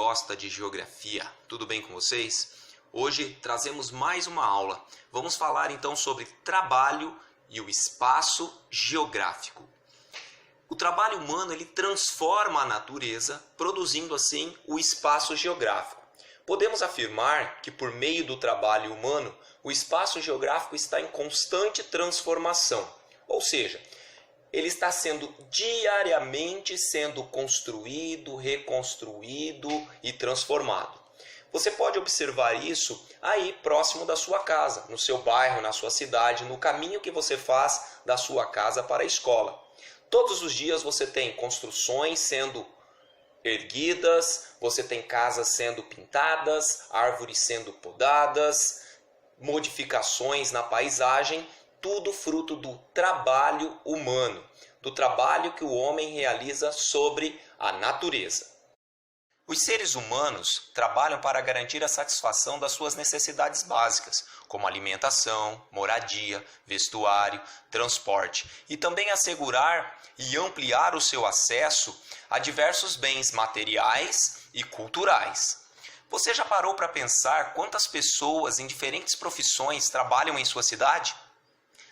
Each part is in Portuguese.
gosta de geografia? Tudo bem com vocês? Hoje trazemos mais uma aula. Vamos falar então sobre trabalho e o espaço geográfico. O trabalho humano ele transforma a natureza, produzindo assim o espaço geográfico. Podemos afirmar que por meio do trabalho humano, o espaço geográfico está em constante transformação, ou seja, ele está sendo diariamente construído, reconstruído e transformado. Você pode observar isso aí próximo da sua casa, no seu bairro, na sua cidade, no caminho que você faz da sua casa para a escola. Todos os dias você tem construções sendo erguidas, você tem casas sendo pintadas, árvores sendo podadas, modificações na paisagem, tudo fruto do trabalho humano, do trabalho que o homem realiza sobre a natureza. Os seres humanos trabalham para garantir a satisfação das suas necessidades básicas, como alimentação, moradia, vestuário, transporte, e também assegurar e ampliar o seu acesso a diversos bens materiais e culturais. Você já parou para pensar quantas pessoas em diferentes profissões trabalham em sua cidade?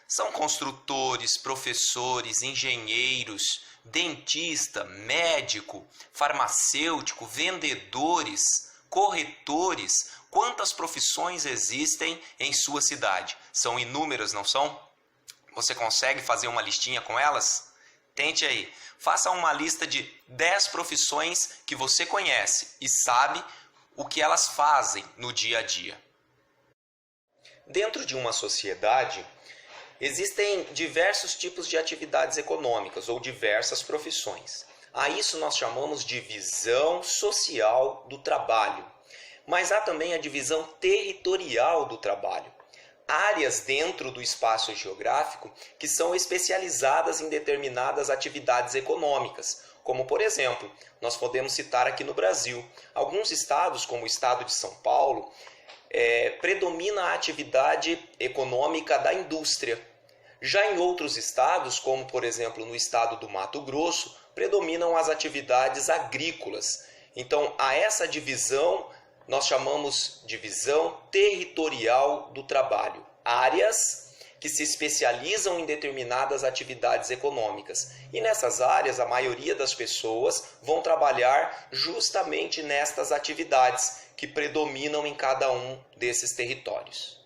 São construtores, professores, engenheiros, dentista, médico, farmacêutico, vendedores, corretores. Quantas profissões existem em sua cidade? São inúmeras, não são? Você consegue fazer uma listinha com elas? Tente aí. Faça uma lista de 10 profissões que você conhece e sabe o que elas fazem no dia a dia. Dentro de uma sociedade, existem diversos tipos de atividades econômicas ou diversas profissões. A isso nós chamamos de divisão social do trabalho. Mas há também a divisão territorial do trabalho. Áreas dentro do espaço geográfico que são especializadas em determinadas atividades econômicas. Como, por exemplo, nós podemos citar aqui no Brasil. Alguns estados, como o estado de São Paulo, predomina a atividade econômica da indústria. Já em outros estados, como por exemplo no estado do Mato Grosso, predominam as atividades agrícolas. Então, a essa divisão nós chamamos de divisão territorial do trabalho. Áreas que se especializam em determinadas atividades econômicas. E nessas áreas, a maioria das pessoas vão trabalhar justamente nestas atividades que predominam em cada um desses territórios.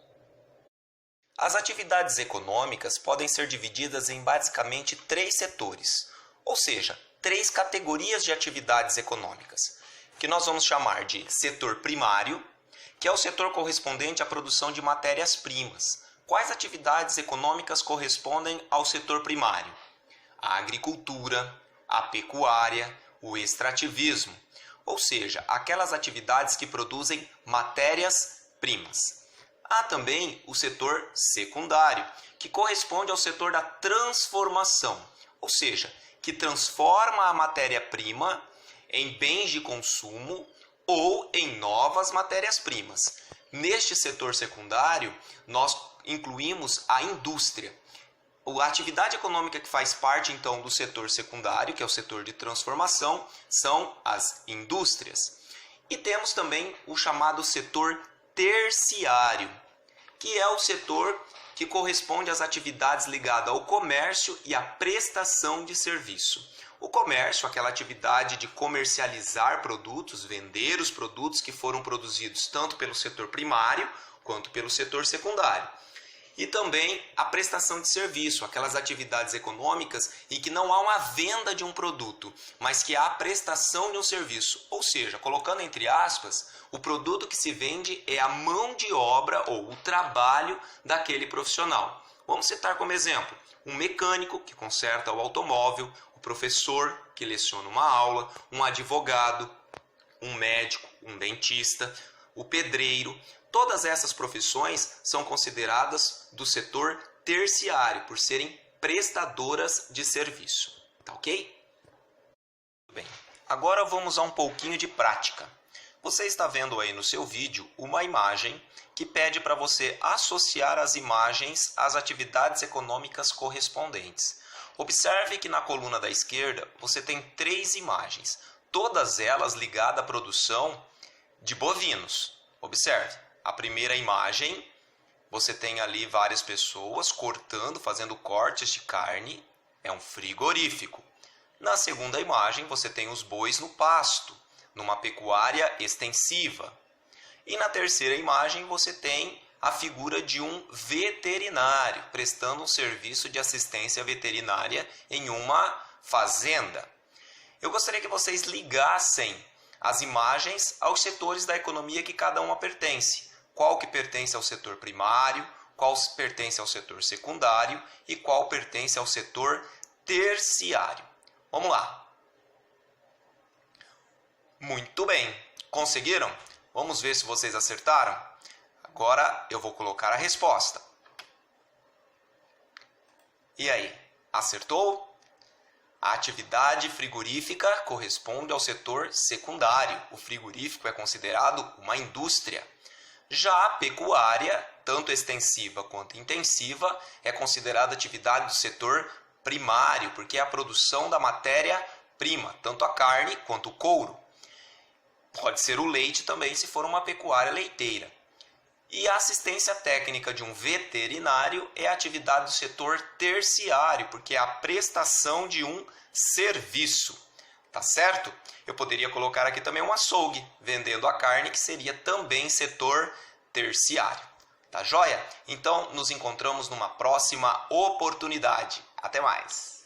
As atividades econômicas podem ser divididas em basicamente 3 setores, ou seja, 3 categorias de atividades econômicas, que nós vamos chamar de setor primário, que é o setor correspondente à produção de matérias-primas. Quais atividades econômicas correspondem ao setor primário? A agricultura, a pecuária, o extrativismo, ou seja, aquelas atividades que produzem matérias-primas. Há também o setor secundário, que corresponde ao setor da transformação, ou seja, que transforma a matéria-prima em bens de consumo ou em novas matérias-primas. Neste setor secundário, nós incluímos a indústria. A atividade econômica que faz parte, então, do setor secundário, que é o setor de transformação, são as indústrias. E temos também o chamado setor terciário, que é o setor que corresponde às atividades ligadas ao comércio e à prestação de serviço. O comércio, aquela atividade de comercializar produtos, vender os produtos que foram produzidos tanto pelo setor primário quanto pelo setor secundário. E também a prestação de serviço, aquelas atividades econômicas em que não há uma venda de um produto, mas que há a prestação de um serviço. Ou seja, colocando entre aspas, o produto que se vende é a mão de obra ou o trabalho daquele profissional. Vamos citar como exemplo um mecânico que conserta o automóvel, o professor que leciona uma aula, um advogado, um médico, um dentista, o pedreiro. Todas essas profissões são consideradas do setor terciário, por serem prestadoras de serviço. Tá ok? Bem, agora vamos a um pouquinho de prática. Você está vendo aí no seu vídeo uma imagem que pede para você associar as imagens às atividades econômicas correspondentes. Observe que na coluna da esquerda você tem 3 imagens. todas elas ligadas à produção de bovinos. Observe, a primeira imagem, você tem ali várias pessoas cortando, fazendo cortes de carne, é um frigorífico. Na segunda imagem, você tem os bois no pasto, numa pecuária extensiva. E na terceira imagem, você tem a figura de um veterinário, prestando um serviço de assistência veterinária em uma fazenda. Eu gostaria que vocês ligassem as imagens aos setores da economia que cada uma pertence. Qual que pertence ao setor primário, qual pertence ao setor secundário e qual pertence ao setor terciário. Vamos lá. Muito bem. Conseguiram? Vamos ver se vocês acertaram? Agora eu vou colocar a resposta. E aí, acertou? A atividade frigorífica corresponde ao setor secundário. O frigorífico é considerado uma indústria. Já a pecuária, tanto extensiva quanto intensiva, é considerada atividade do setor primário, porque é a produção da matéria-prima, tanto a carne quanto o couro. Pode ser o leite também, se for uma pecuária leiteira. E a assistência técnica de um veterinário é a atividade do setor terciário, porque é a prestação de um serviço. Tá certo? Eu poderia colocar aqui também um açougue, vendendo a carne, que seria também setor terciário. Tá joia? Então, nos encontramos numa próxima oportunidade. Até mais!